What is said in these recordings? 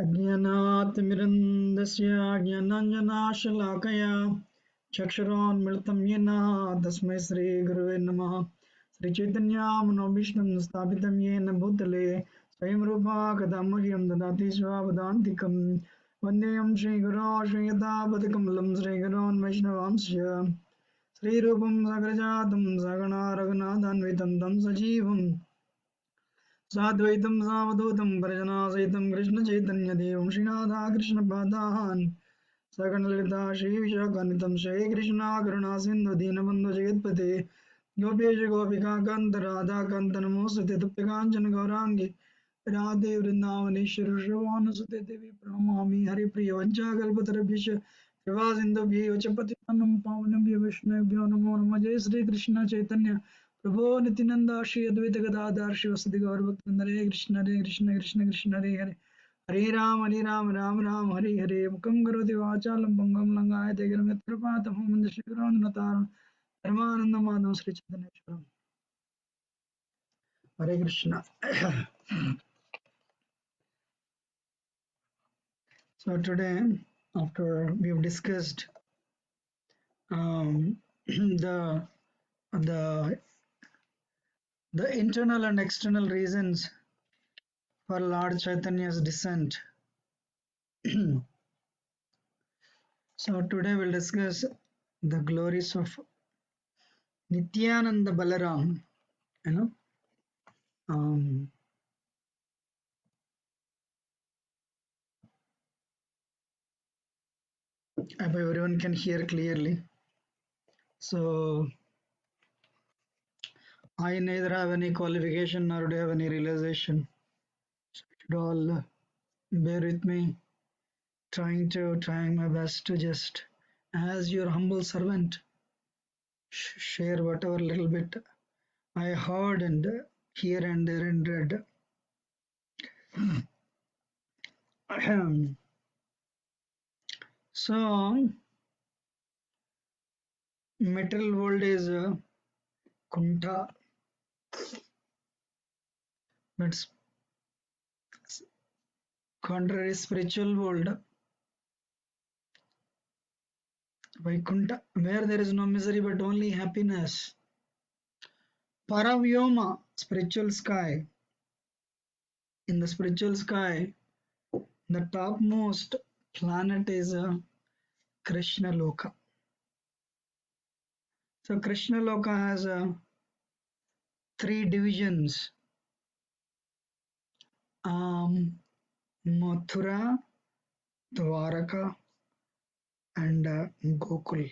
अज्ञानातिमिरन्दस्य ज्ञानाञ्जनाशलाकया चक्षुरोन्मिलितं येन तस्मै श्रीगुरवे नमः। श्रीचैतन्यमनोभीष्टं स्थापितं येन भूतले स्वयं रूपा कदा मह्यं ददाति स्वावदान्तिकं वन्देऽहं श्रीगुरो श्रीयतापतिकमलं श्रीगुरोन् वैष्णवांश्च श्रीरूपं साग्रजातं सगणा रघुनाथान्वितं तं सजीवम् साद्वैतं सावधूतं परिजनासहितं कृष्णचैतन्यदेवं श्रीनाथा कृष्णपादान् सकलललिता श्रीविशाखान्वितं श्रीकृष्णा करुणासिन्धु दीनबन्धु जगत्पते गोपेश गोपिकान्त राधाकान्त नमोऽस्तुते तुप्यकाञ्चन गौराङ्गी राधे वृन्दावनेश्वर श्रवणसुते देवी प्रणमामि हरिप्रिय वञ्चाकल्पतरुभ्यश्च कृपासिन्धुभ्यः च पतितानं पावनेभ्यो वैष्णवेभ्यो नमो नमः। जय श्रीकृष्ण चैतन्य प्रभो नित्यानंद श्री अद्वैत गदाधर शिवसदि गौरभक्तवृंद हरे कृष्ण कृष्ण कृष्ण हरे हरे हरे राम राम राम हरे हरे मुखं करोति वाचालं पंगुं लंघायते गिरिं यत्कृपातमहं वन्दे श्रीगुरोन्नतारं परमानन्दमाधवं श्री चैतन्येश्वरम्। हरे Krishna. So today, after we have discussed the the the internal and external reasons for Lord Chaitanya's descent, so today we'll discuss the glories of Nityananda Balaram. You know, um, I hope everyone can hear clearly. So I neither have any qualification nor do I have any realization. So you should all bear with me, trying my best to just, as your humble servant, share whatever little bit I heard and here and there and read. So material world is Kunta, but contrary spiritual world, Vaikunta, where there is no misery but only happiness. Paravyoma, spiritual sky. In the spiritual sky, the topmost planet is Krishna Loka. So Krishna Loka has three divisions: Mathura, Dwaraka, and Gokul.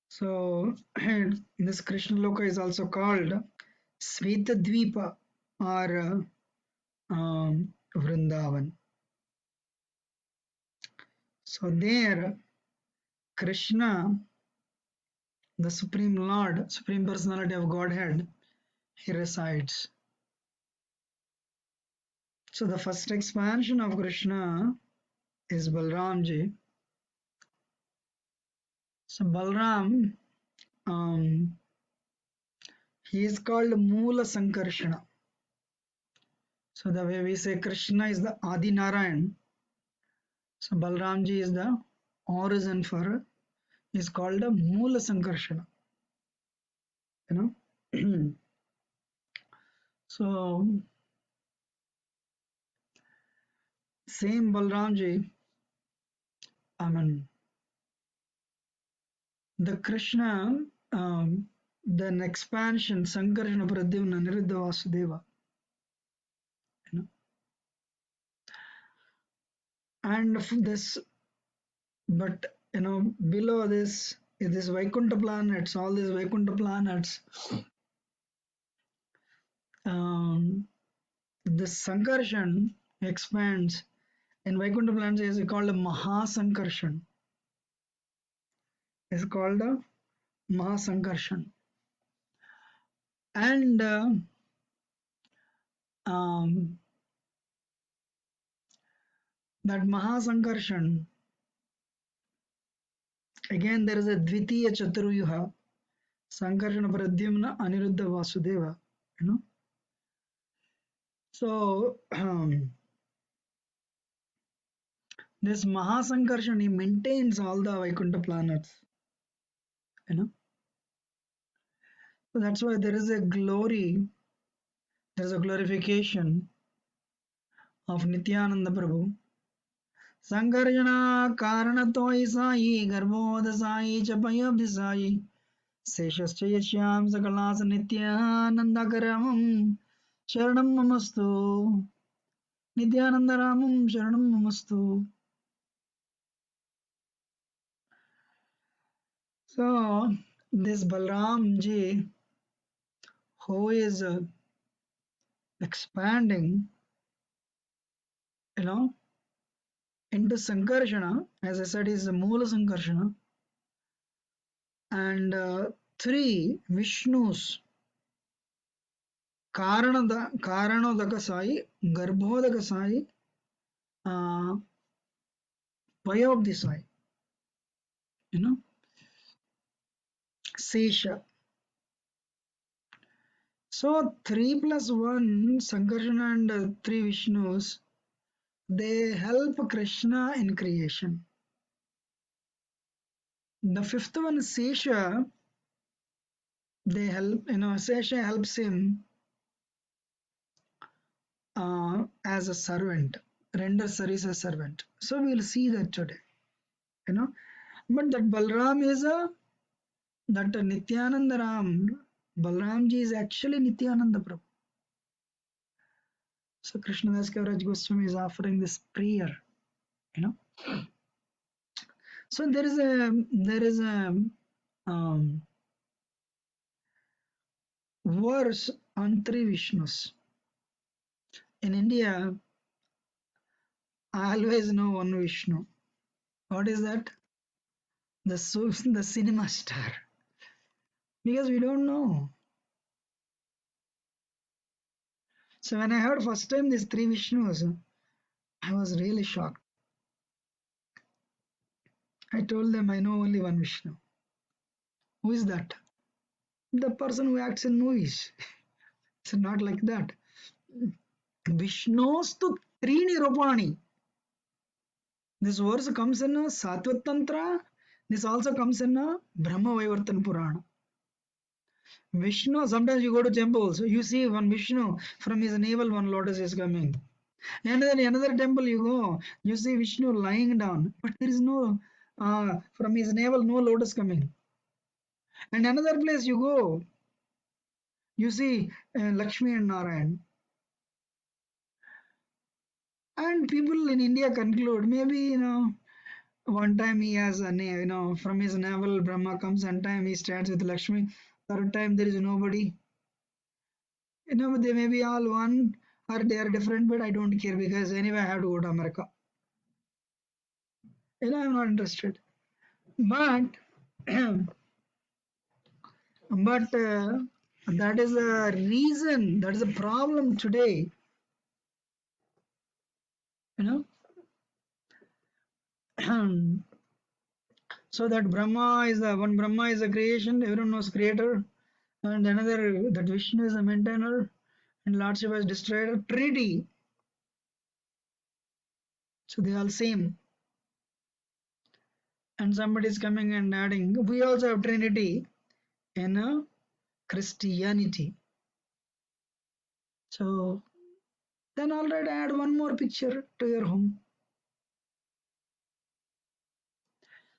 So this Krishna Loka is also called Sveta Dvipa or Vrindavan. So there, Krishna, the Supreme Lord, Supreme Personality of Godhead, he resides. So the first expansion of Krishna is Balramji. So Balram, he is called Moola Sankarshana. So the way we say Krishna is the Adi Narayan, so Balramji is the origin for, is called a Moola Sankarshana. You know, so same Balramji, I mean, the Krishna, then expansion, Sankarshana Pradyumna Niruddha Vasudeva, you know, and this, but you know, below this is this Vaikuntha planets, all these Vaikuntha planets, this Sankarshan expands in Vaikuntha planets is called a Mahasankarshan. Is called a Mahasankarshan. And that Mahasankarshan, again there is a Dvitiya Chaturyuha. Sankarshana Pradyumna Aniruddha Vasudeva. You know. So this Mahasankarshan, he maintains all the Vaikuntha planets. You know. So that's why there is a glory, there is a glorification of Nityananda Prabhu. Sankarshana Karanatoi Sai Garbodha Sai Chapayabdi Sai Seshascha Yashyam Sakalas Nityanandakaramam Sharanam Namastu Nityanandaramam Sharanam Namastu. So this Balram ji, who is expanding, you know, into Sankarshana, as I said, is the Moola Sankarshana, and three Vishnus, Karanodaka Sai, Garbhodaka Sai, uh, Vayobdi Sai, you know, Sesha. So 3 plus 1, Sankarsana and 3 Vishnus, they help Krishna in creation. The fifth one, Sesha, they help, you know, Sesha helps him as a servant, render service as servant. So we'll see that today, you know. But that Balram is that Nityananda Ram, Balramji is actually Nityananda Prabhu. So Krishnadas Kaviraj Goswami is offering this prayer, you know. So there is a um, verse on three Vishnus. In India, I always know one Vishnu. What is that? The cinema star. Because we don't know. So when I heard first time these three Vishnus, I was really shocked. I told them I know only one Vishnu. Who is that? The person who acts in movies. It's not like that. Vishnostu Trini Rupani. This verse comes in a Satvat Tantra. This also comes in a Brahma Vaivartan Purana. Vishnu, sometimes you go to temples, you see one Vishnu, from his navel one lotus is coming. And then another temple you go, you see Vishnu lying down, but there is no, from his navel no lotus coming. And another place you go, you see Lakshmi and Narayan. And people in India conclude, maybe, you know, one time he has a, you know, from his navel Brahma comes, and time he starts with Lakshmi, third time there is nobody. You know, they may be all one or they are different, but I don't care because anyway I have to go to America. You know, I'm not interested. But but that is the reason, that is the problem today. You know, so that Brahma is the one, Brahma is the creation, everyone knows creator, and another that Vishnu is the maintainer, and Lord Shiva is destroyer. Trinity. So they all same. And somebody is coming and adding, we also have Trinity in Christianity. So then all right, add one more picture to your home.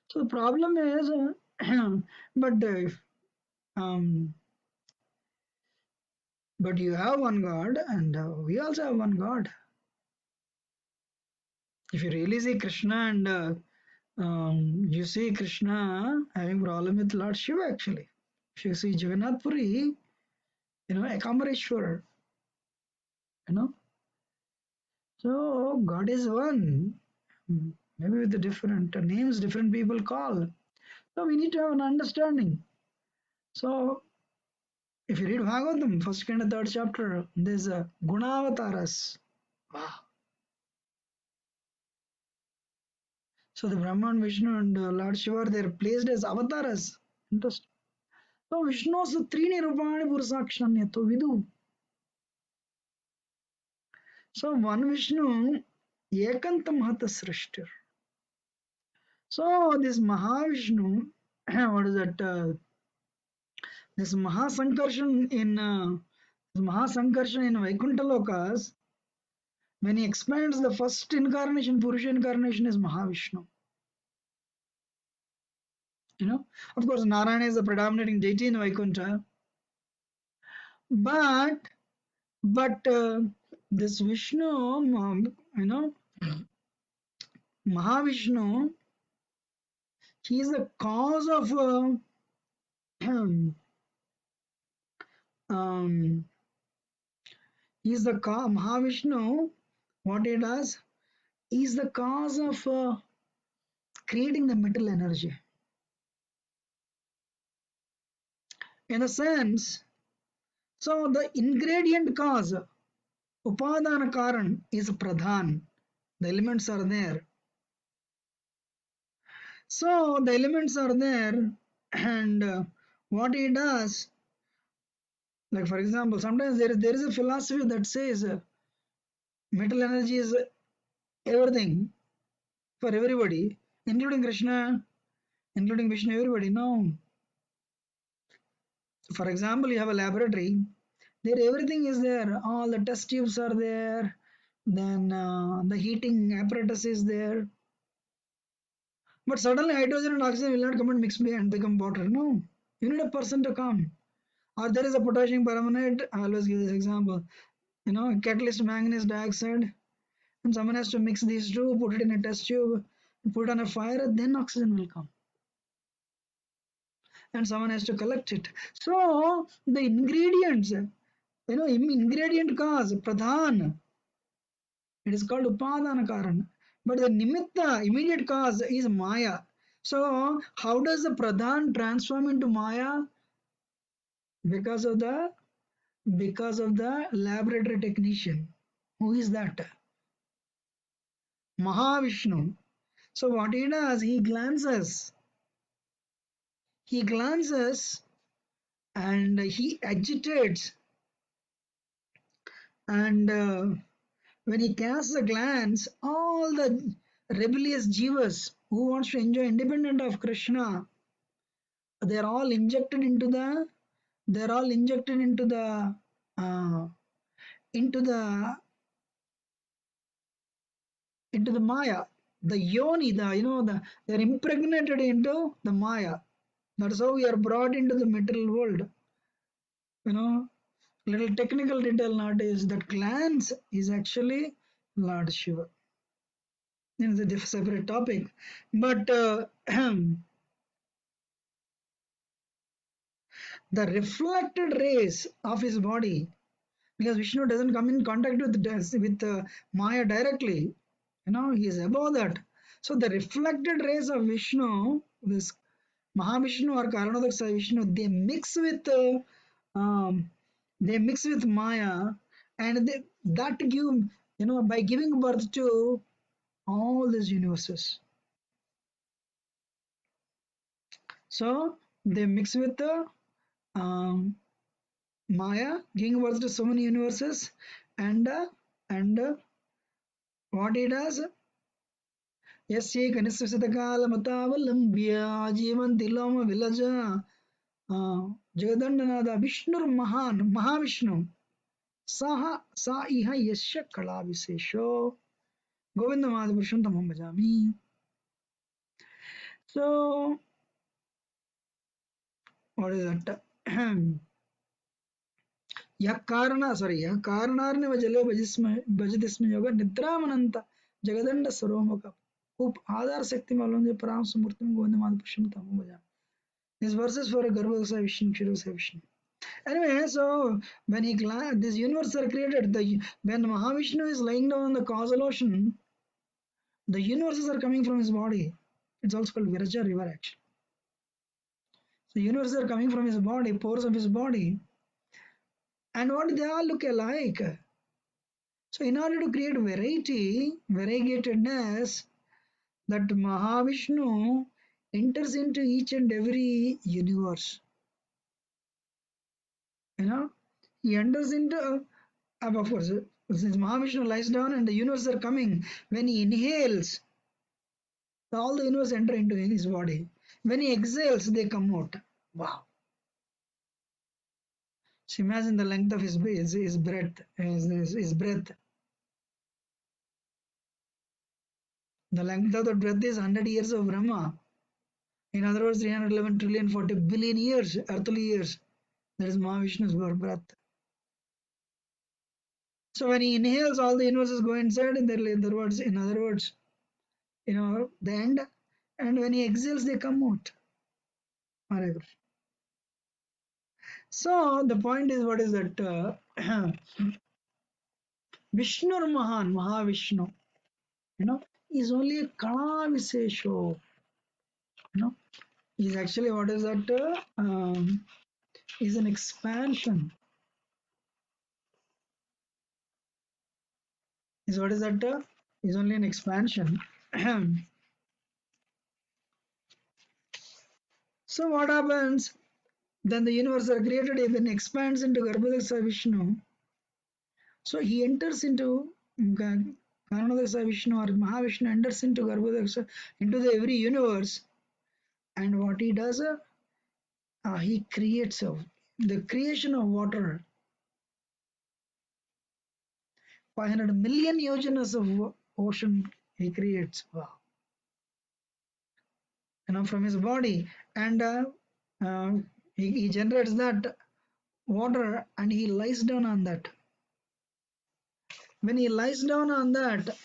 So the problem is, um, but you have one God, and we also have one God. If you really see Krishna and you see Krishna having problem with Lord Shiva actually. If you see Jagannath Puri, you know, Ekamareshwar, you know. So God is one. Maybe with the different names, different people call. So we need to have an understanding. So if you read Bhagavatam, first and third chapter, there's a Gunavataras. Wow. So the Brahman, Vishnu, and Lord Shiva, they're placed as avatars. Interesting. So Vishnu's Trini Rupani Purusakshanyatu Vidu. So one Vishnu Ekantam Hatha Srishtir. So this Mahavishnu, what is that? This Mahasankarshan in Vaikuntha Lokas, when he expands the first incarnation, Purusha incarnation is Mahavishnu. You know, of course, Narayana is the predominating deity in Vaikuntha, but this Vishnu, Mahavishnu, he is the cause of um, he is the Mahavishnu. What he does, he is the cause of creating the metal energy. In a sense, so the ingredient cause, Upadana Karan, is Pradhan. The elements are there. So the elements are there, and what he does, like for example, sometimes there is a philosophy that says metal energy is everything for everybody, including Krishna, including Vishnu, everybody. No. For example, you have a laboratory, there everything is there, all the test tubes are there, then the heating apparatus is there, but suddenly hydrogen and oxygen will not come and mix and become water. No, you need a person to come. Or there is a potassium permanganate. I always give this example. Catalyst manganese dioxide, and someone has to mix these two, put it in a test tube, put on a fire, then oxygen will come. And someone has to collect it. So the ingredients, ingredient cause, pradhan, it is called upadana karan. But the nimitta, immediate cause, is maya. So how does the pradhan transform into maya? Because of the laboratory technician. Who is that? Mahavishnu. So what he does, he glances and he agitates, and when he casts a glance, all the rebellious jivas who wants to enjoy independent of Krishna, they're all injected into the they're all injected uh, into the Maya, the yoni, they're impregnated into the Maya. That's how we are brought into the material world. You know, little technical detail nowadays, that glance is actually Lord Shiva. It's a separate topic, but the reflected rays of his body, because Vishnu doesn't come in contact with Maya directly. He is above that. So the reflected rays of Vishnu, this Mahavishnu or Karanodaksa Vishnu, um, they mix with Maya, and that give, by giving birth to all these universes. So they mix with the Maya, giving birth to so many universes, and what it does, यस्यैकनिस्वसितकालमतावलम्ब्य जीवन्ति लोमविलज जगदण्डनाद विष्णुर्महान् महाविष्णु सः सा इह यस्य कलाविशेषो गोविन्दमादिपुरुषं तमहं भजामि. So what is that? यः कारणार्णव जले भजति स्म योग निद्रामनंत जगदंड सर्वमुख खूब आधार शक्ति मालूम है पराम समूर्ति में गोविंद मान पुरुषम तमो भजा. This verse is for a Garbhagasa Vishnu, Kshirasa Vishnu. Anyway, so when these universes are created, when Mahavishnu is lying down on the causal ocean, the universes are coming from his body. It's also called Viraja river actually. So universes are coming from his body, pores of his body, and what they all look alike. So in order to create variegatedness, that Mahavishnu enters into each and every universe. You know, he enters into, of course, since Mahavishnu lies down and the universe are coming, when he inhales, all the universe enter into his body. When he exhales, they come out. Wow. So imagine the length of his breath, his breath. The length of the breath is 100 years of Brahma. In other words, 311 trillion 40 billion years, earthly years. That is Mahavishnu's breath. So when he inhales, all the universes go inside. In other words, the end. And when he exhales, they come out. Hare Krishna. So the point is, what is that? Vishnu Mahan, Mahavishnu, is only a Kala Visesho. Is actually what is that? Is an expansion. Is what is that? Is only an expansion. So what happens? Then the universe are created, even expands into Garbhodaksa Vishnu. So he enters into Karanodaksa Vishnu or Mahavishnu enters into Garbhodaksa, into the every universe. And what he does, he creates the creation of water. 500 million yojanas of ocean he creates. Wow. From his body. And he generates that water and he lies down on that. When he lies down on that,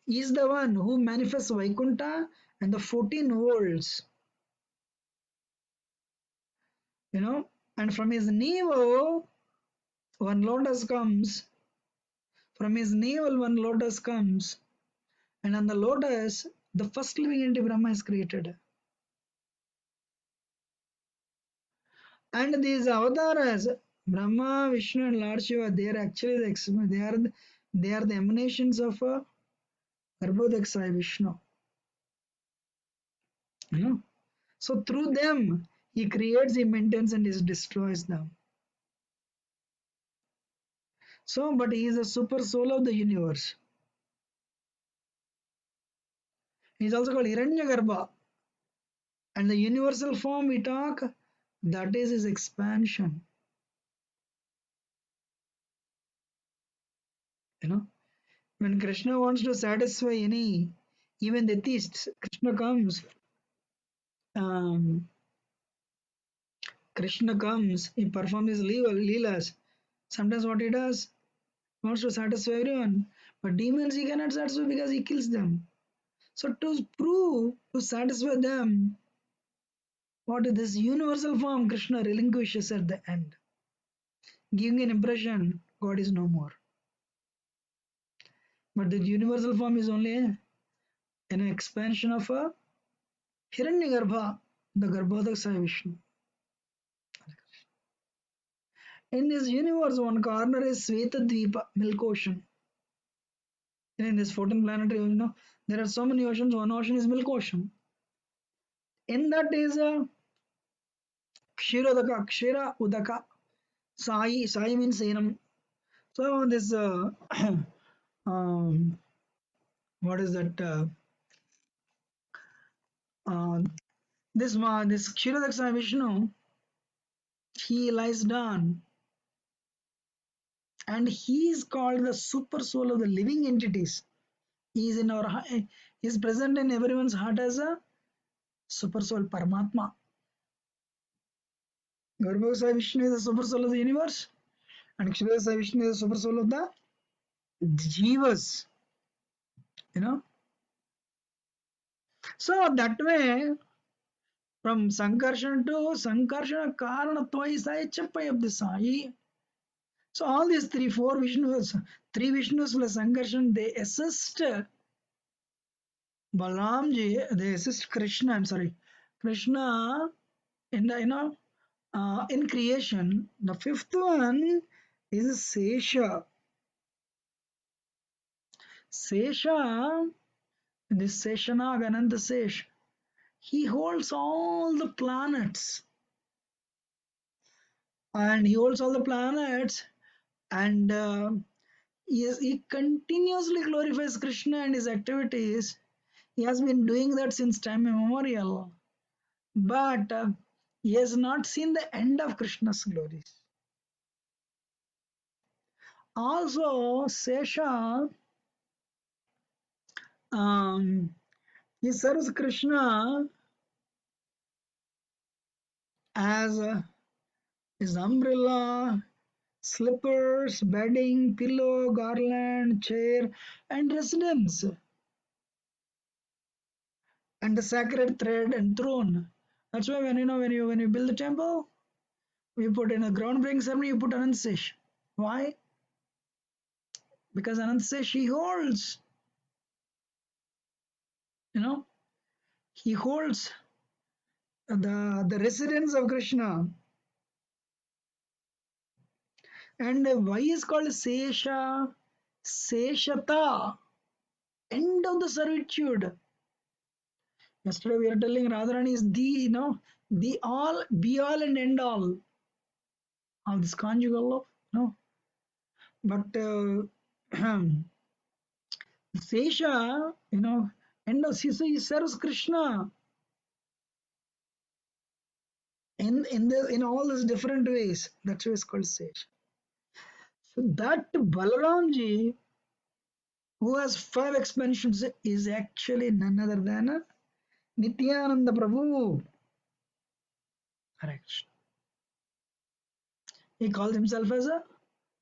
he is the one who manifests Vaikuntha and the 14 worlds. And from his navel, one lotus comes. From his navel, one lotus comes. And on the lotus, the first living entity Brahma is created. And these avatars, Brahma, Vishnu, and Lord Shiva, they are actually they are the emanations of Garbhodaksa Vishnu. So through them, he creates, he maintains, and he destroys them. So, but he is a super soul of the universe. He is also called Hiranyagarbha. And the universal form we talk, that is his expansion. When Krishna wants to satisfy even the theists, Krishna comes. He performs his leelas. Sometimes what he does, he wants to satisfy everyone. But demons he cannot satisfy because he kills them. So to satisfy them, what is this universal form Krishna relinquishes at the end, giving an impression God is no more. But the universal form is only an expansion of a Hiranyagarbha, the Garbhodaksa Vishnu. In this universe, one corner is Svetadvipa, Milk Ocean. In this 14 planetary, there are so many oceans. One ocean is Milk Ocean. In that is a Kshirodaka, Kshira Udaka. Sai means Senam. So this, what is that? This Kshirodaksa Vishnu, he lies down, and he is called the super soul of the living entities. He is he is present in everyone's heart as a super soul Paramatma. Garbhodaksa Vishnu is the super soul of the universe, and Kshirodaksa Vishnu is the super soul of the Jivas. So that way, from Sankarshan to Sankarshana Karana Sai Chappai of the Sai. So all these three Vishnus plus Sankarshan, they assist Balaramji, they assist Krishna, I'm sorry, Krishna in the, in creation. The fifth one is Sesha. Sesha, this Seshanag Ananta Sesh, he holds all the planets. and he holds all the planets, and he continuously glorifies Krishna and his activities. He has been doing that since time immemorial, but he has not seen the end of Krishna's glories. Also, Sesha, he serves Krishna as his umbrella, slippers, bedding, pillow, garland, chair, and residence, and the sacred thread and throne. That's why when you build the temple, we put in a groundbreaking ceremony, you put Anant Sesh. Why? Because Anant Sesh he holds, you know, he holds the residence of Krishna. And why is called Sesha? Seshata, end of the servitude. Yesterday we are telling Radharani is the, the all, be all and end all of this conjugal love. No, but Sesha, end of he serves Krishna in all these different ways. That's why it's called Sesha. So that Balaramji, who has 5 expansions, is actually none other than Nityananda Prabhu. Correct. He calls himself as a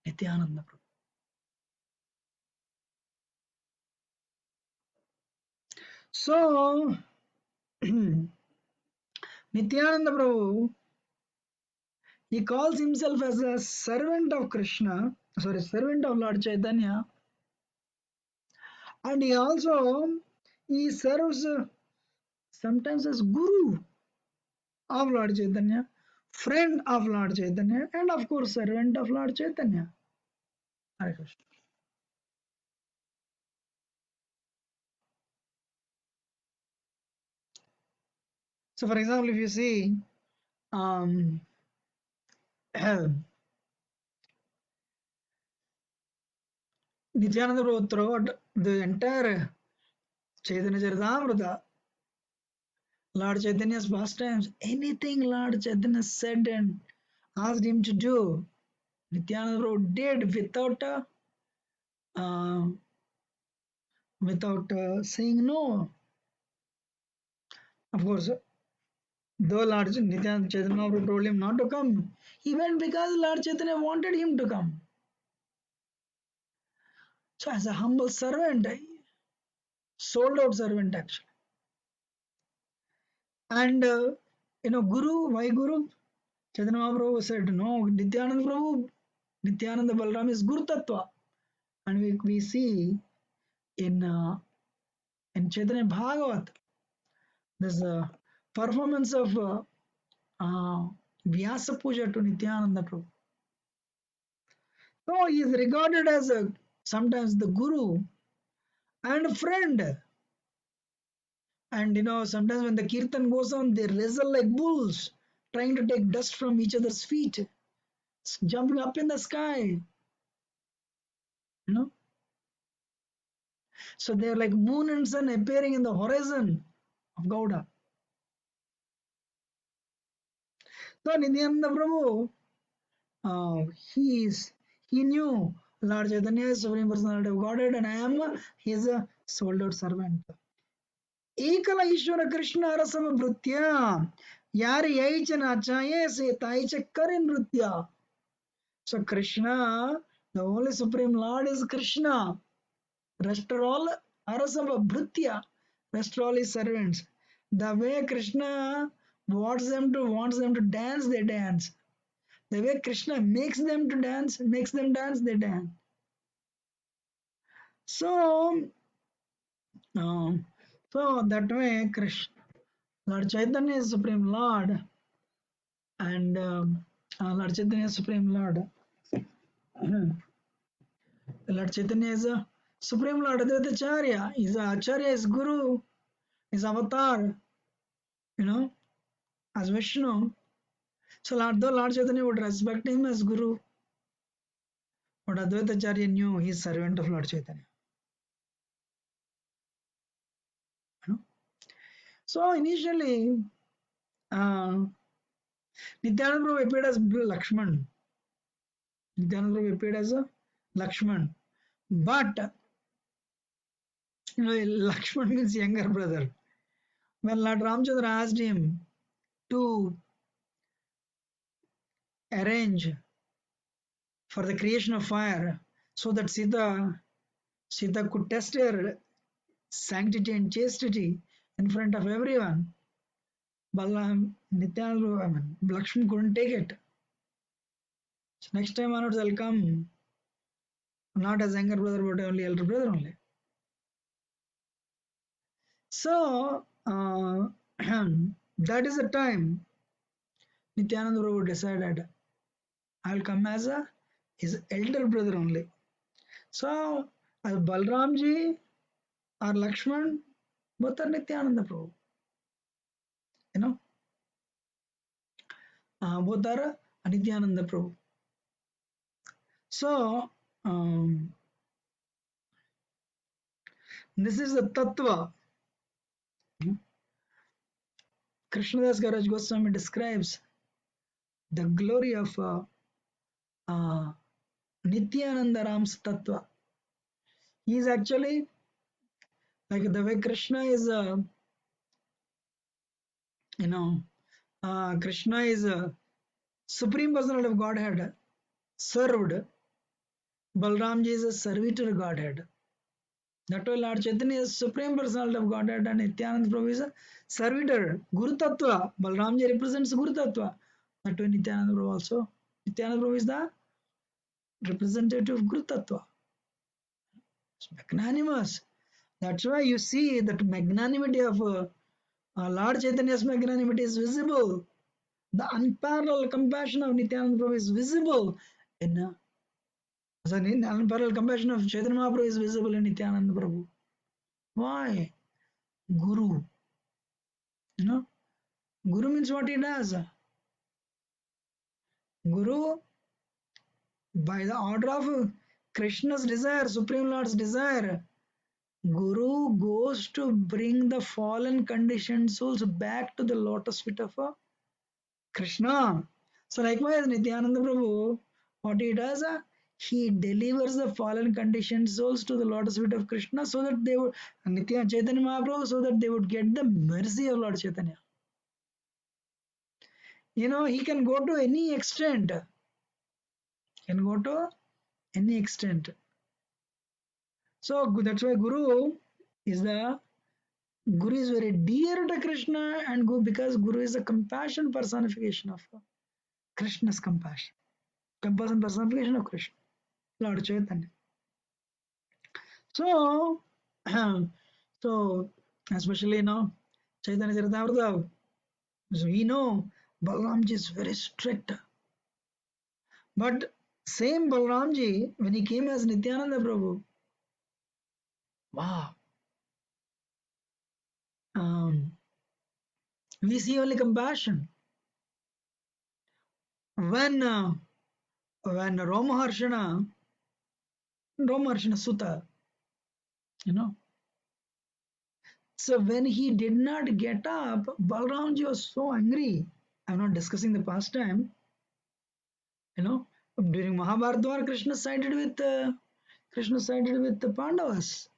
Nityananda Prabhu. So, Nityananda Prabhu, he calls himself as a servant of Krishna, sorry, servant of Lord Chaitanya, and he serves sometimes as Guru of Lord Chaitanya, friend of Lord Chaitanya, and of course servant of Lord Chaitanya. Hare Krishna. So, for example, if you see um, Nityananda Prabhu throughout the entire Chaitanya Charitamrita, Lord Chaitanya's pastimes, anything Lord Chaitanya said and asked him to do, Nityananda Prabhu did uh, without saying no. Of course, though Lord Nityananda Chaitanya Prabhu told him not to come, he went because Lord Chaitanya wanted him to come. So, as a humble servant, sold out servant actually. And Guru, why Guru? Chaitanya Mahaprabhu said, no, Nityananda Balaram is Guru Tattva. And we see in Chaitanya Bhagavat, there's a performance of Vyasa Puja to Nityananda Prabhu. So he is regarded as sometimes the Guru and a friend. And sometimes when the kirtan goes on, they wrestle like bulls, trying to take dust from each other's feet, jumping up in the sky. You know, so they're like moon and sun appearing in the horizon of Gauda. So Nityananda Prabhu, he knew Lord Chaitanya is Supreme Personality of Godhead, and I am his sold out servant. Ekala Ishvara Krishna Arasama Bhrutya, Yari Yaichana Chaye Se Taicha Karin Nrutya. So Krishna, the only Supreme Lord is Krishna. Rest are all Arasama Bhrutya. Rest are all his servants. The way Krishna wants them to dance, they dance. The way Krishna makes them to dance, makes them dance, they dance. So, um, so that way, Krishna, Lord Chaitanya is Supreme Lord, and Lord Chaitanya is Supreme Lord. Lord Chaitanya is a Supreme Lord Advaitacharya. Is a Acharya, is Guru, is Avatar, as Vishnu. So though Lord Chaitanya would respect him as Guru, but Advaita Acharya knew he is servant of Lord Chaitanya. You know? So initially, uh, Nityananda Prabhu appeared as Lakshman. Nityananda Prabhu appeared as a Lakshman. But Lakshman means younger brother. When Lord Ramchandra asked him to arrange for the creation of fire so that Sita could test her sanctity and chastity in front of everyone, Balaram, Nityananda, Lakshman couldn't take it. So next time onwards I'll come not as younger brother but only elder brother only. So that is the time Nityananda Prabhu decided I'll come as his elder brother only. So as Balramji or Lakshman, both are Nityananda Prabhu. You know, both are Nityananda Prabhu. So this is the tattva. Krishnadas Garaj Goswami describes the glory of Nityananda Ram's tattva. He is actually like the way Krishna is, Krishna is a supreme personality of Godhead served. Balramji is a servitor Godhead. That way Lord Chaitanya is supreme personality of Godhead and Nityananda Prabhu is a servitor, Guru Tattva. Balramji represents Guru Tattva. That way Nityananda Prabhu also. Nityananda Prabhu is the representative of Guru Tattva. It's magnanimous. That's why you see that magnanimity of Lord Chaitanya's magnanimity is visible. The unparalleled compassion of Nityananda Prabhu is visible in the unparalleled compassion of Chaitanya Mahaprabhu is visible in Nityananda Prabhu. Why? Guru. You know, Guru means what he does. Guru, by the order of Krishna's desire, Supreme Lord's desire, Guru goes to bring the fallen conditioned souls back to the lotus feet of Krishna. So likewise, Nityananda Prabhu, what he does, he delivers the fallen conditioned souls to the lotus feet of Krishna so that they would, Nitya Chaitanya Mahaprabhu, so that they would get the mercy of Lord Chaitanya. He can go to any extent. Can go to any extent. So that's why Guru is very dear to Krishna and because Guru is a compassion personification of Krishna's compassion. Compassion personification of Krishna, Lord Chaitanya. So, so especially now, Chaitanya Charitamrita, so we know Balramji is very strict. But same Balramji, when he came as Nityananda Prabhu, wow, we see only compassion. When Romaharshana Sutta, you know, so when he did not get up, Balramji was so angry. I'm not discussing the past time. During Mahabharata, Krishna sided with the Pandavas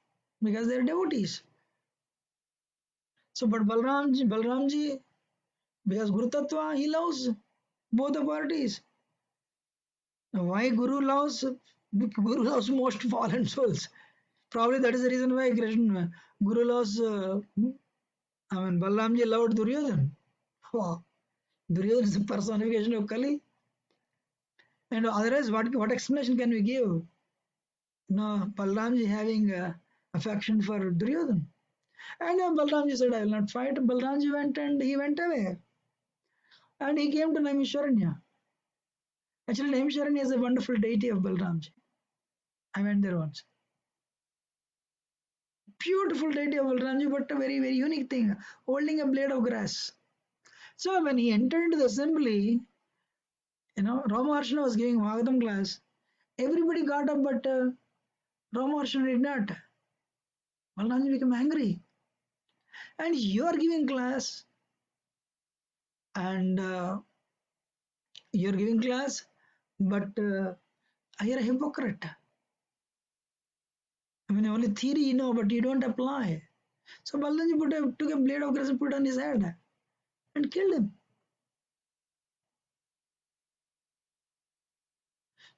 because they are devotees. So, but Balramji, because Guru Tattva, he loves both the parties. Why Guru loves? Guru loves most fallen souls. Probably that is the reason why Guru loves. Balramji loved Duryodhan. Wow, Duryodhan is a personification of Kali. And otherwise, what explanation can we give? Balramji having affection for Duryodhan. And Balramji said, I will not fight. Balramji went and he went away. And he came to Naimisharanya. Actually, Naimisharanya is a wonderful deity of Balramji. I went there once. Beautiful deity of Balramji, but a very, very unique thing, holding a blade of grass. So when he entered into the assembly, Ramakrishna was giving Bhagavatam class. Everybody got up, but Ramakrishna did not. Balaramji became angry. And you are giving class, and you're giving class, but you're a hypocrite. I mean, only theory you know, but you don't apply. So Balaji took a blade of grass and put on his head and killed him.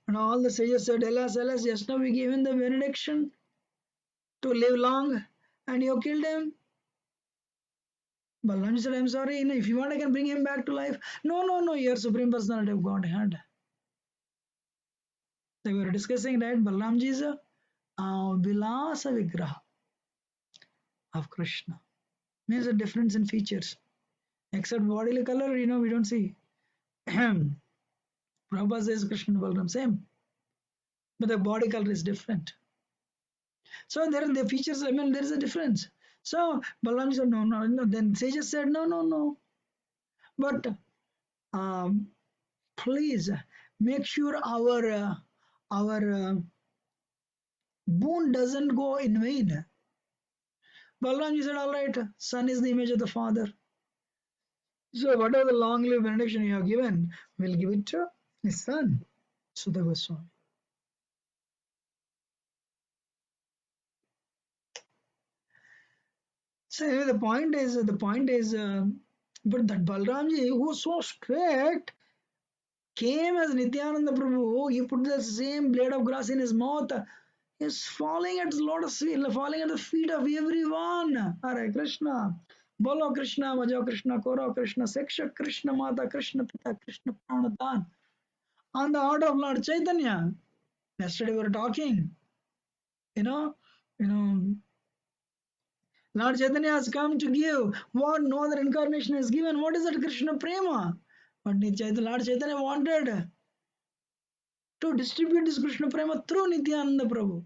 And all the sages said, Alas, alas, just now we gave him the benediction to live long, and you killed him. Balaji said, I'm sorry, if you want, I can bring him back to life. No, no, no, you're Supreme Personality of Godhead. They were discussing, right? Balaramji is a Vilasa Vigraha of Krishna. Means a difference in features. Except bodily color, we don't see. Prabhupada says Krishna and Balaram same, but the body color is different. So there are the features, I mean, there is a difference. So Balaram said, no, no, no. Then sages said, no, no, no. But um, please make sure our boon doesn't go in vain. Balaram said, all right, son is the image of the father. So whatever the long live benediction you have given, we'll give it to his son, Sudha Goswami. So anyway, the point is, but that Balramji, who was so strict, came as Nityananda Prabhu. He put the same blade of grass in his mouth. He's falling at lotus feet, falling at the feet of everyone. Hare Krishna. Bolo Krishna, Vajo Krishna, Koro Krishna, Seksha Krishna, Mata Krishna, Pita Krishna, Pranatan. On the order of Lord Chaitanya. Yesterday we were talking, you know, you know, Lord Chaitanya has come to give what no other incarnation has given. What is that Krishna Prema? But Lord Chaitanya wanted to distribute this Krishna Prema through Nityananda Prabhu.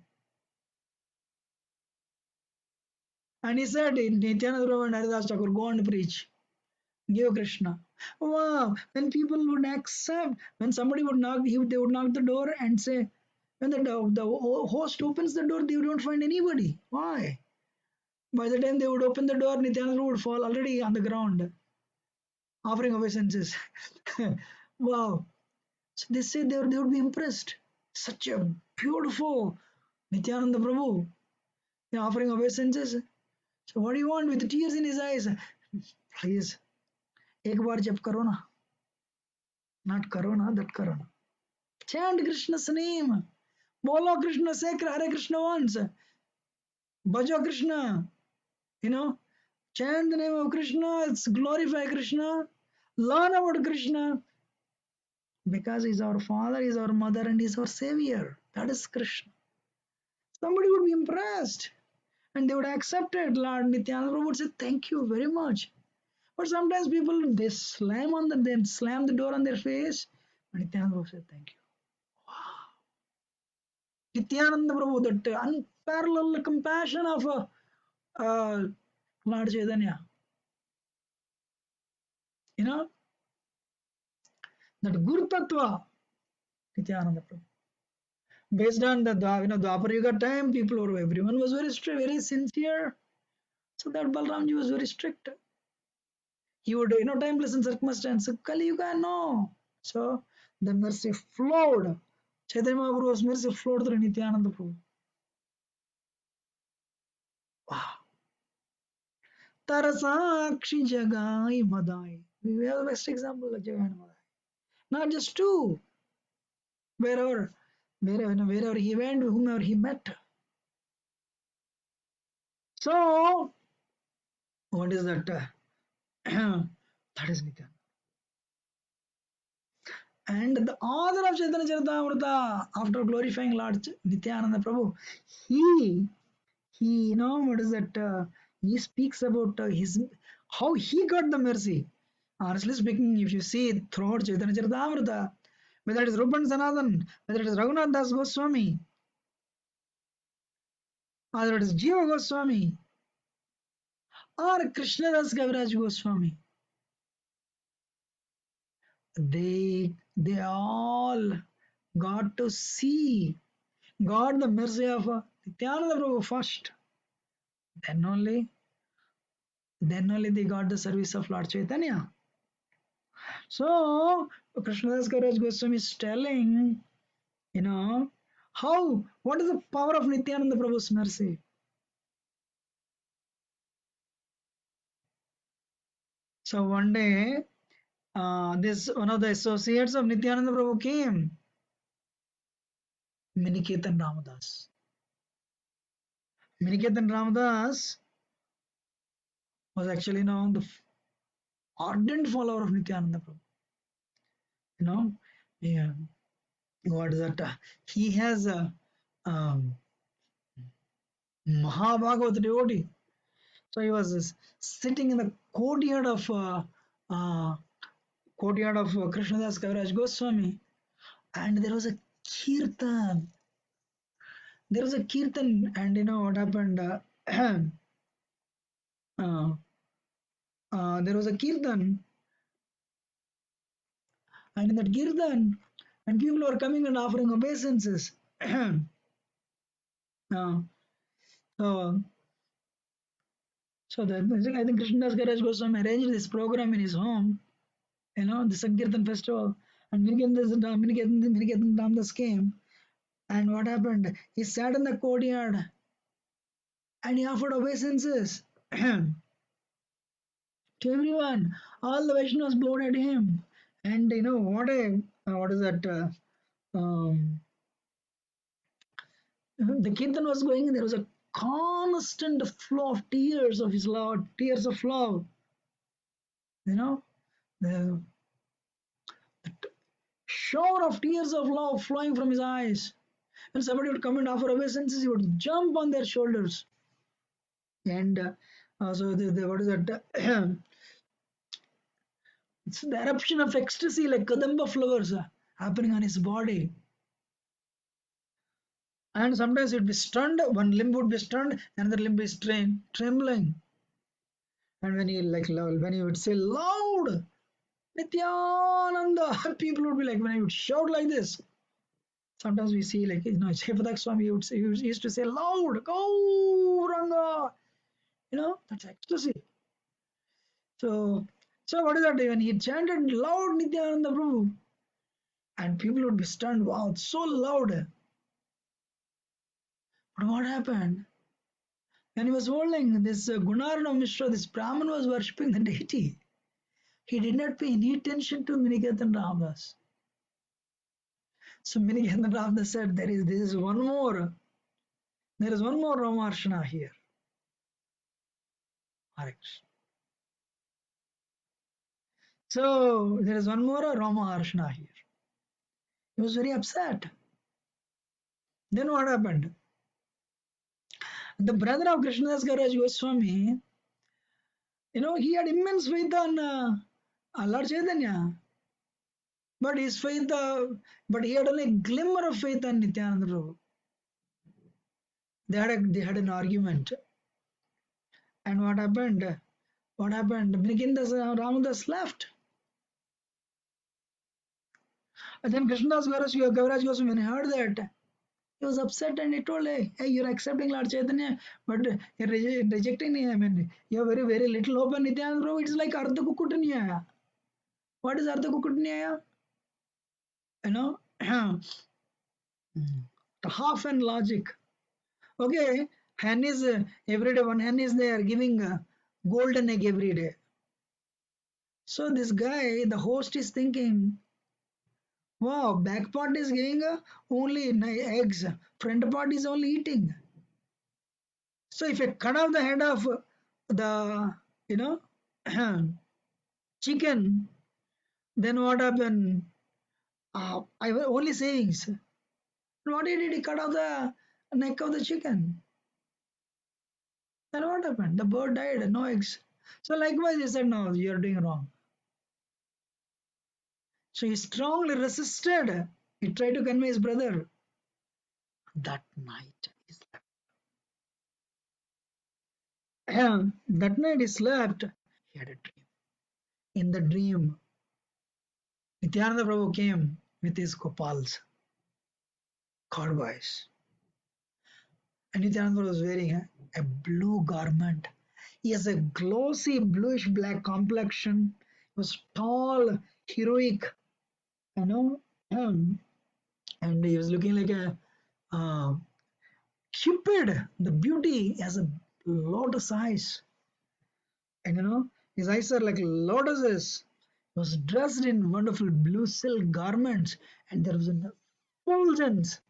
And he said, Nityananda Prabhu and Haridas Thakur, go and preach. Give Krishna. Wow. When people would accept, when somebody would knock, they would knock the door and say, when the host opens the door, they don't find anybody. Why? By the time they would open the door, Nityananda would fall already on the ground, offering obeisances. Wow. So they say they would be impressed. Such a beautiful Nityananda Prabhu, offering obeisances. So what do you want with tears in his eyes? Please, ek baar jab karo na. Not Karuna, that Karuna. Chant Krishna's name. Bolo Krishna, say Hare Krishna once. Bhajo Krishna. Chant the name of Krishna, glorify Krishna, learn about Krishna. Because he's our father, he's our mother, and he's our savior. That is Krishna. Somebody would be impressed. And they would accept it. Lord Nityananda Prabhu would say, thank you very much. But sometimes people, they slam the door on their face. And Nityananda Prabhu said, thank you. Nityananda Prabhu, that unparalleled compassion of Lord Chaitanya. That Guru Tattva, Nityananda Prabhu. Based on the Dwapar Yuga time, everyone was very sincere. So that Balramji was very strict. He would, timeless and circumstance. Kali Yuga, no. So the mercy flowed. Chaitanya Mahaprabhu's mercy flowed through Nityananda Prabhu. Wow. Tarasakshi Jagai Madai. We have the best example of Jagai Madai. Not just two. Wherever he went, whomever he met. So, what is that? That is Nityananda. And the author of Chaitanya Charitamrita, after glorifying Lord Nityananda Prabhu, he what is that? He speaks about how he got the mercy. Honestly speaking, if you see throughout Chaitanya Charitamrita, whether it is Rupan Sanatan, whether it is Raghunath Das Goswami, whether it is Jiva Goswami, or Krishnadas Kaviraj Goswami, they all got to see, got the mercy of Nityananda Prabhu first. Then only, then only they got the service of Lord Chaitanya. So Krishnadas Kaviraj Goswami is telling, you know, how, what is the power of Nityananda Prabhu's mercy? So one day, this one of the associates of Nityananda Prabhu came, Miniketan Ramadas. Miniketan Ramadas was actually, the ardent follower of Nityananda Prabhu. You know, yeah, what is that? He has a Mahabhagavad devotee. So he was sitting in the uh, courtyard of Krishnadas Kaviraj Goswami, and there was a kirtan. There was a kirtan, and you know what happened? Uh, there was a kirtan, and in that kirtan, and people were coming and offering obeisances. uh, so, so I think Krishnadas Kaviraj Goswami arranged this program in his home, the Sankirtan festival, and Miniketan Ramdas came, and what happened? He sat in the courtyard and he offered obeisances to everyone. All the Vaishnavas bowed at him, and you know what is that? Um, the kirtan was going. There was a constant flow of tears of his love, tears of love. You know, the shower of tears of love flowing from his eyes. When somebody would come and offer obeisances, he would jump on their shoulders. And so what is that? It's the eruption of ecstasy like kadamba flowers happening on his body. And sometimes it would be stunned, one limb would be stunned, another limb is trembling. And when he would say loud, Nityananda, people would be like, when he would shout like this. Sometimes we see Jaipatak Swami, he used to say loud, go Ranga, that's ecstasy. So, what is that? When he chanted loud Nityananda Prabhu, and people would be stunned, wow, it's so loud. But what happened? When he was holding this Gunarna Mishra, this Brahman was worshipping the deity. He did not pay any attention to Miniketan Ramdas. So Miniketan Ramdas said, there is one more Ramarshana here. Hare Krishna. So there is one more Ramaharshana here. He was very upset. Then what happened? The brother of Krishnadas Kaviraj Goswami, he had immense faith on Lord Chaitanya. But his faith, but he had only a glimmer of faith on Nityananda Prabhu. They had an argument. And what happened? Nikindas Ramadas left. And then Krishnadas Kaviraj Goswami, when he heard that, he was upset and he told, hey, you're accepting Lord Chaitanya, but you're rejecting me. I mean, you have very, very little hope in Nityananda Prabhu. It's like Ardha Kukutanyaya. What is Ardha Kukutanyaya? You know, the half and logic. Okay, hen is every day, one hen is there giving golden egg every day. So this guy, the host is thinking, wow, back part is giving only eggs, front part is only eating. So if I cut off the head of the, chicken, then what happened? I was only sayings. What did he cut off the neck of the chicken? Then what happened? The bird died, no eggs. So likewise, he said, no, you're doing wrong. So he strongly resisted. He tried to convince his brother. That night he slept. That night he slept. He had a dream. In the dream, Nityananda Prabhu came with his Gopals, cowboys. And Nityananda was wearing a blue garment. He has a glossy bluish black complexion. He was tall, heroic, you know, um, and he was looking like a uh, Cupid. The beauty has a lotus eyes, and his eyes are like lotuses. He was dressed in wonderful blue silk garments, and there was an effulgence.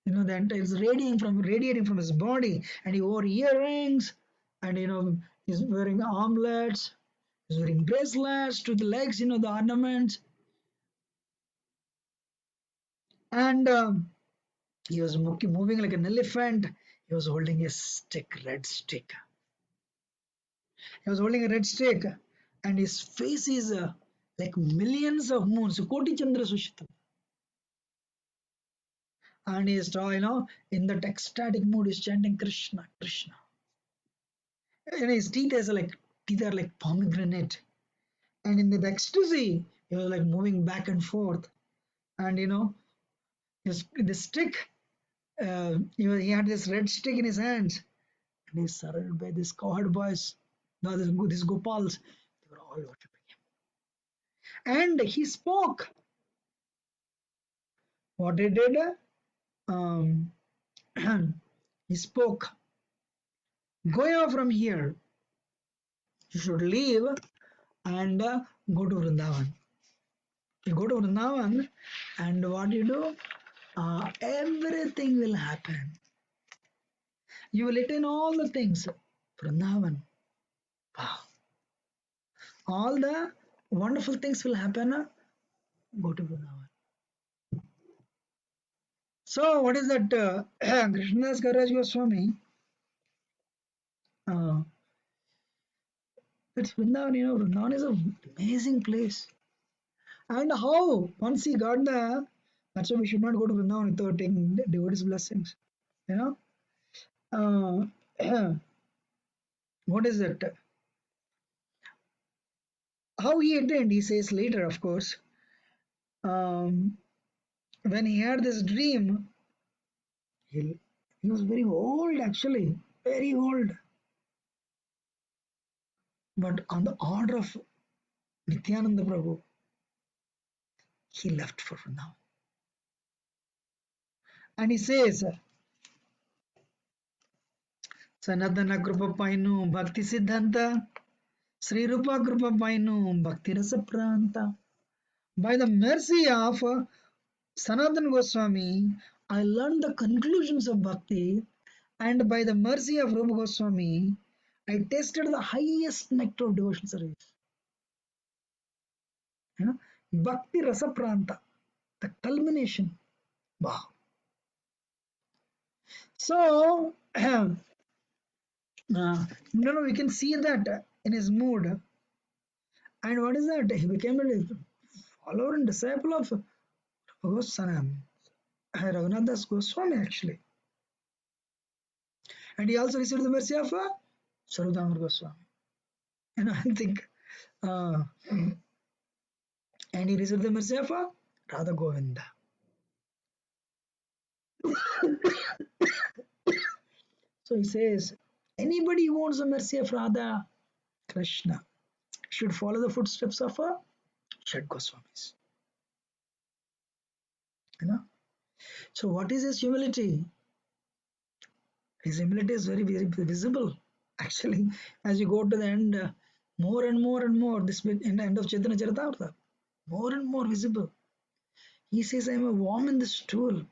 The entire is radiating from his body, and he wore earrings, and he's wearing armlets, he's wearing bracelets to the legs, the ornaments, and he was moving like an elephant. He was holding a stick, red stick. He was holding a red stick, and his face is like millions of moons, Koti Chandra Sushitam. And he is, in that ecstatic mood, he's chanting Krishna, Krishna. And his teeth are like pomegranate. And in the ecstasy, he was like moving back and forth. And the stick, he had this red stick in his hands, and he's surrounded by these cowherd boys, no, these Gopals. They were all worshipping him. And he spoke. What he did, um, he spoke. Go from here. You should leave and go to Vrindavan. You go to Vrindavan, and what you do? Everything will happen. You will attain all the things. Vrindavan. Wow. All the wonderful things will happen. Go to Vrindavan. So, what is that? Krishnadas Kaviraj Goswami. Uh, that's Vrindavan. Vrindavan is an amazing place. And how? Once he got that's why we should not go to Vrindavan without taking devotees' blessings. You know? What is that? How he attained, he says later, of course. Um, when he had this dream, he was very old actually, very old. But on the order of Nityananda Prabhu, he left for Vrindavan. And he says, Sanatana Krupa Painu Bhakti Siddhanta, Sri Rupa Krupa Painu Bhakti Rasa Pranta. By the mercy of Sanatana Goswami, I learned the conclusions of Bhakti, and by the mercy of Rupa Goswami, I tasted the highest nectar of devotional service. Bhakti Rasa Pranta, the culmination. Wow. So, we can see that in his mood. And what is that? He became a follower and disciple of Goswami, Raghunath Das Goswami actually. And he also received the mercy of Sarvadamar Goswami. I think, uh, and he received the mercy of Radha Govinda. So he says, anybody who wants the mercy of Radha Krishna should follow the footsteps of Shad Goswamis. So what is his humility? His humility is very, very visible. Actually, as you go to the end, more and more and more, this in the end of Chaitanya Charitamrita, more and more visible. He says, I am a worm in the stool.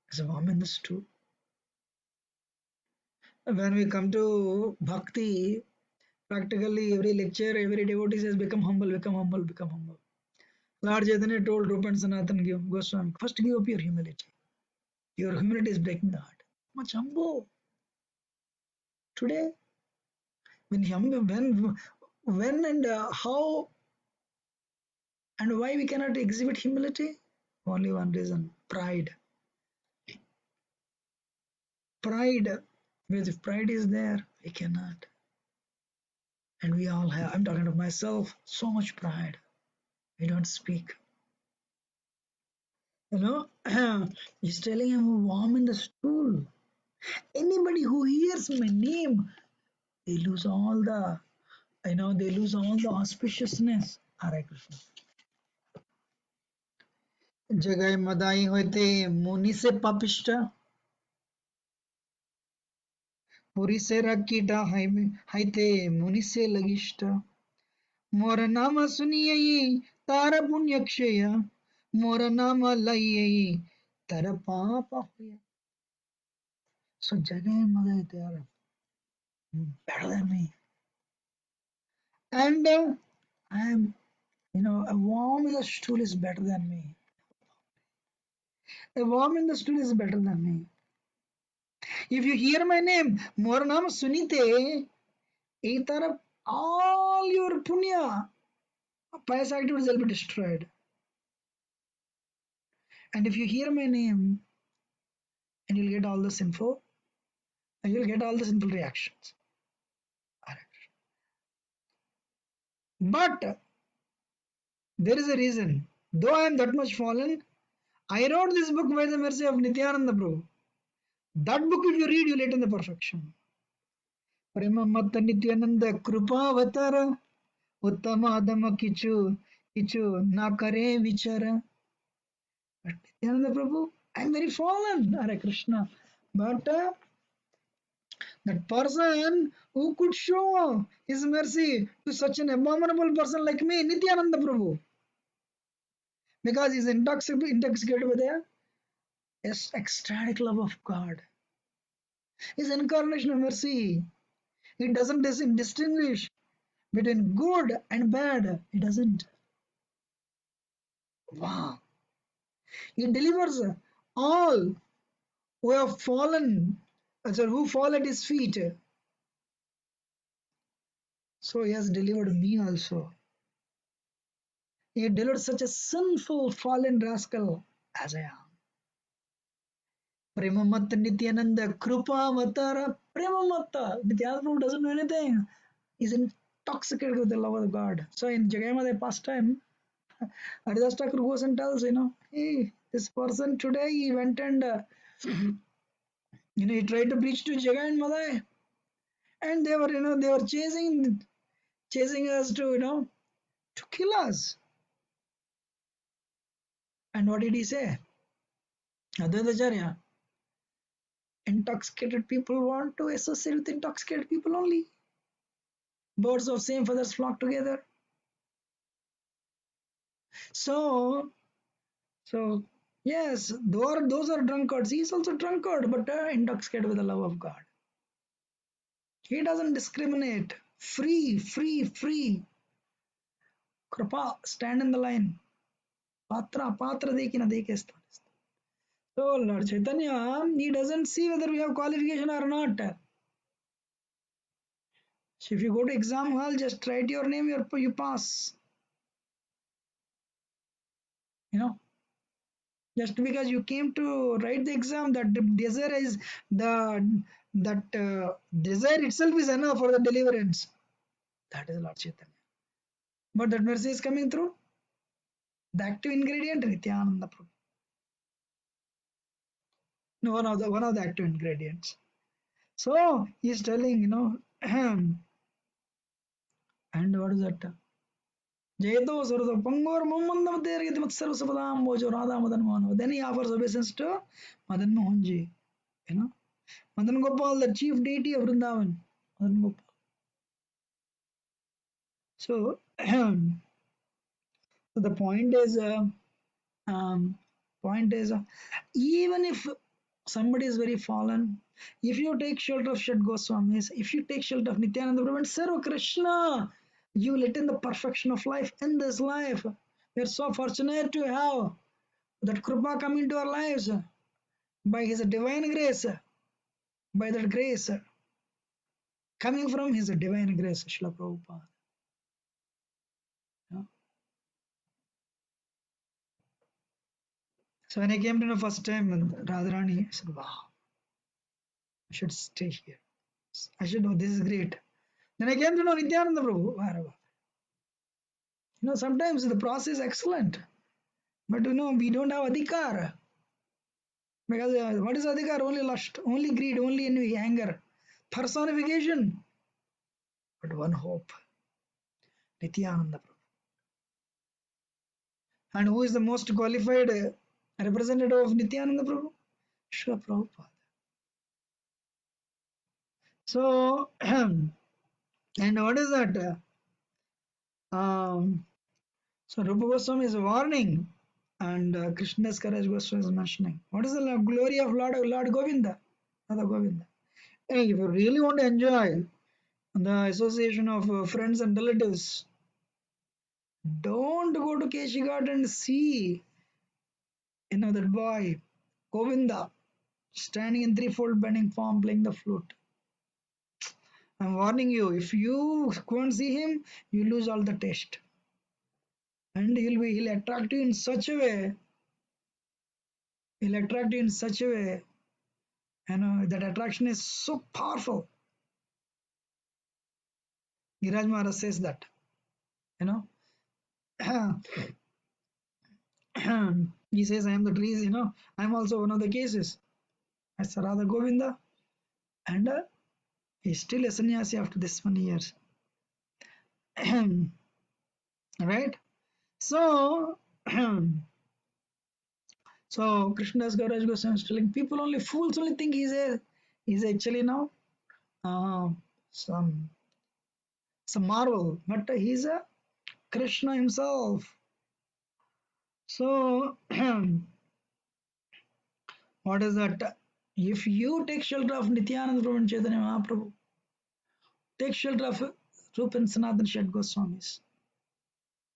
As a worm in the stool. When we come to bhakti, practically every lecture, every devotee says, become humble, become humble, become humble. Lord Chaitanya told Rupa and Sanatana Goswami, first give up your humility. Your humility is breaking the heart. Much humble. Today, when and how and why we cannot exhibit humility? Only one reason: pride. Pride. Because if pride is there, we cannot. And we all have, I'm talking to myself, so much pride. We don't speak. You know, he's telling him warm in the stool. Anybody who hears my name, they lose all the, they lose all the auspiciousness. Hare Krishna. जगह मदाई होते मुनि से पापिष्ट पुरी से रकीटा हाइते मुनि से लगिष्ट मोर नाम सुनिए तार पुण्य क्षय मोर नाम लइये तर पाप होय. So जगह Madai they are better than me, and I am, a worm in the stool is better than me. A worm in the stool is better than me. If you hear my name, मोर नाम सुनीते, एक तरफ all your punya, pious activities will be destroyed. And if you hear my name, and you'll get all the sinful, and you'll get all the sinful reactions. But there is a reason. Though I am that much fallen, I wrote this book by the mercy of Nityananda Prabhu. That book, if you read, you'll attain the perfection. Prema Matta Nityananda Krupavatara Uttama Adama Kichu Nakare Vichara. But Nityananda Prabhu, I am very fallen, Hare Krishna. But that person who could show his mercy to such an abominable person like me, Nityananda Prabhu, because he's intoxicated with a ecstatic love of God. His incarnation of mercy. It doesn't distinguish between good and bad. It doesn't. Wow. He delivers all who have fallen, who fall at his feet. So he has delivered me also. He delivered such a sinful, fallen rascal as I am. Premamatta Nityananda Krupa Vatara Premamatta. Nityananda doesn't know anything. He's intoxicated with the love of God. So in Jagamada pastime, Haridas Thakur goes and tells, hey, this person today he went and he tried to preach to Jagai and Madai, and they were, they were chasing us to, to kill us. And what did he say? Advaitacharya, intoxicated people want to associate with intoxicated people only. Birds of same feathers flock together. So, yes, those are drunkards. He is also drunkard, but intoxicated with the love of God. He doesn't discriminate. Free, free, free. Kripa, stand in the line. Patra dekina dekesta. So Lord Chaitanya, he doesn't see whether we have qualification or not. So if you go to exam hall, just write your name, you pass. You know, just because you came to write the exam, that desire is desire itself is enough for the deliverance. That is Lord Chaitanya. But that mercy is coming through the active ingredient, Nityananda Prabhu. No, one of the active ingredients. So he's telling, and what is that? Jayato Sarada Pangor Mamandam Tergit Sarvasabadam Mojo Radha Madan Mohan. Then he offers obeisance to Madan Mohanji. Madan Gopal, the chief deity of Vrindavan. Madan Gopal. So, so the um, point is, even if somebody is very fallen, if you take shelter of Shat Goswamis, if you take shelter of Nityananda Prabhu and serve Krishna, you will attain the perfection of life in this life. We are so fortunate to have that Krupa come into our lives by His divine grace, by that grace coming from His divine grace, Srila Prabhupada. You know? So when I came to know first time Radharani, I said, wow, I should stay here. I should know this is great. Then I came to know Nityananda Prabhu. Sometimes the process is excellent, but we don't have adhikar. Because what is adhikar? Only lust, only greed, only envy, anger, personification. But one hope, Nityananda Prabhu. And who is the most qualified representative of Nityananda Prabhu? Srila Prabhupada. So, and what is that? Um, so Rupa Goswami is warning, and Krishnadas Karaj Goswami is mentioning. What is the glory of Lord Govinda? Radha Govinda. Hey, if you really want to enjoy the association of friends and relatives, don't go to Keshi Ghat and see, that boy, Govinda, standing in threefold bending form playing the flute. I'm warning you, if you go and see him, you lose all the taste. And he'll attract you in such a way, that attraction is so powerful. Giraj Maharaj says that, you know. He says, I am the trees, I'm also one of the cases. As Radha Govinda, and he's still a sannyasi after this many years. Right? So, so Krishnadas Gauraj Goswami is telling people, only fools only think he's actually now uh, some marvel, but he's a Krishna himself. So, what is that? If you take shelter of Nityananda Prabhu and Chaitanya Mahaprabhu, take shelter of Rupa and Sanatana Shat Goswamis,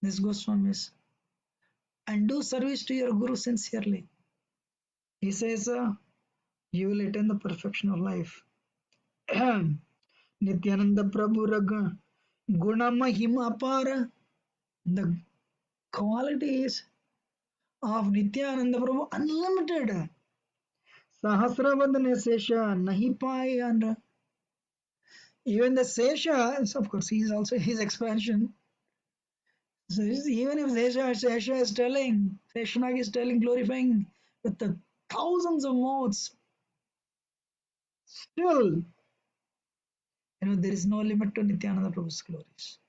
this Goswamis, and do service to your Guru sincerely. He says, you will attain the perfection of life. Nityananda Prabhu Raga Guna Mahima Para, the qualities of Nityananda Prabhu unlimited. Sahasravadane Sesha Nahi Pai, even the Sesha, of course, he is also his expansion. So even if Sesha is telling, Seshanag is telling, glorifying with the thousands of mouths, still, there is no limit to Nityananda Prabhu's glories.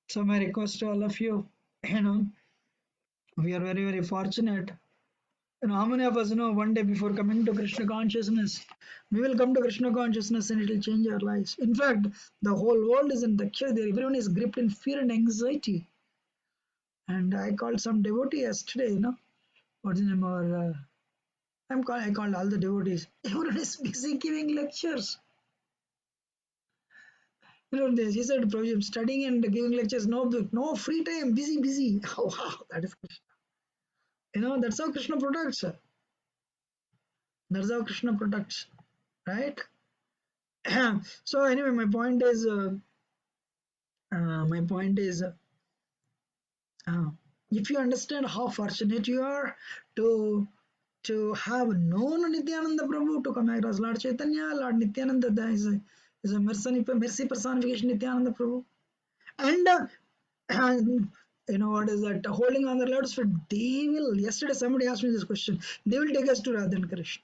So my request to all of you, we are very, very fortunate. How many of us know one day before coming to Krishna consciousness, we will come to Krishna consciousness and it will change our lives. In fact, the whole world is in the cure. Everyone is gripped in fear and anxiety. And I called some devotee yesterday, what's the name of I called all the devotees. Everyone is busy giving lectures. He said, Prabhuji, I'm studying and giving lectures, no free time, busy, busy. Oh, wow, that is Krishna. That's how Krishna protects. That's how Krishna protects, right? So anyway, my point is, if you understand how fortunate you are to have known Nityananda Prabhu, to come across Lord Chaitanya, Lord Nityananda is a mercy personification, Nityananda Prabhu, and what is that? Holding on the Lord's feet, they will. Yesterday, somebody asked me this question. They will take us to Radha and Krishna.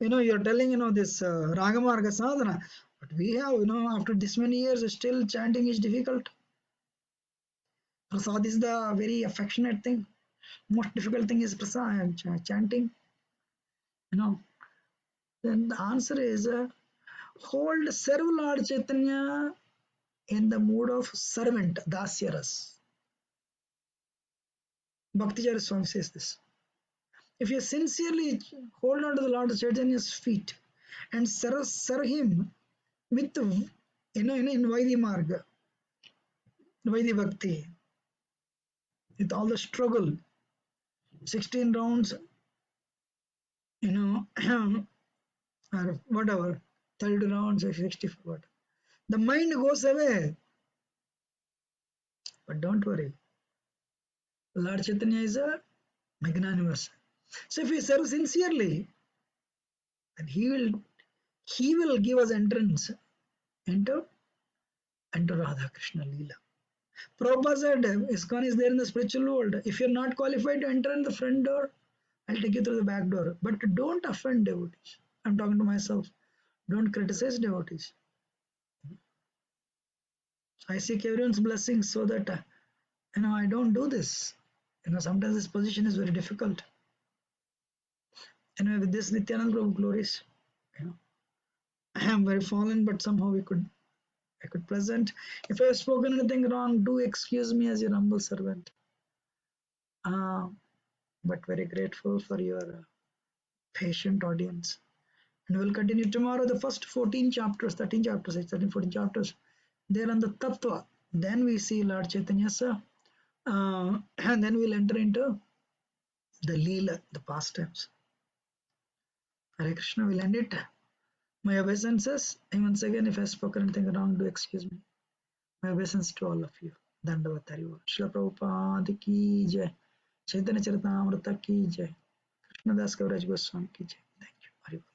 You're telling, this Ragamarga sadhana, but we have, after this many years, still chanting is difficult. Prasad is the very affectionate thing. Most difficult thing is prasad, chanting. Then the answer is serve Lord Chaitanya in the mood of servant, dasyaras. Bhakti Swami says this. If you sincerely hold on to the Lord Chaitanya's feet and serve him with, in Vaidhi Marga, Vaidhi Bhakti, with all the struggle, 16 rounds, or whatever, 32 rounds, 64. The mind goes away. But don't worry. Lord Chaitanya is a magnanimous. So if we serve sincerely, then he will He will give us entrance into Radha Krishna Leela. Prabhupada said, ISKCON is there in the spiritual world. If you're not qualified to enter in the front door, I'll take you through the back door. But don't offend devotees. I'm talking to myself. Don't criticize devotees. I seek everyone's blessings so that I don't do this. Sometimes this position is very difficult. Anyway, with this Nityananda Prabhu glories, you know, I am very fallen, but somehow I could present. If I have spoken anything wrong, do excuse me as your humble servant. But very grateful for your patient audience. And we'll continue tomorrow the first 14 chapters, 13 chapters, 13, 14 chapters. They're on the Tattva. Then we see Lord Chaitanya's, and then we'll enter into the Leela, the pastimes. Hare Krishna will end it. My obeisances. And once again, if I've spoken anything wrong, do excuse me. My obeisance to all of you. Dandavat Hariva. Srila Prabhupada ki jai. Chaitanya Charitamrita ki jai. Krishnadas Kaviraj Goswami ki jai. Thank you. Hariva.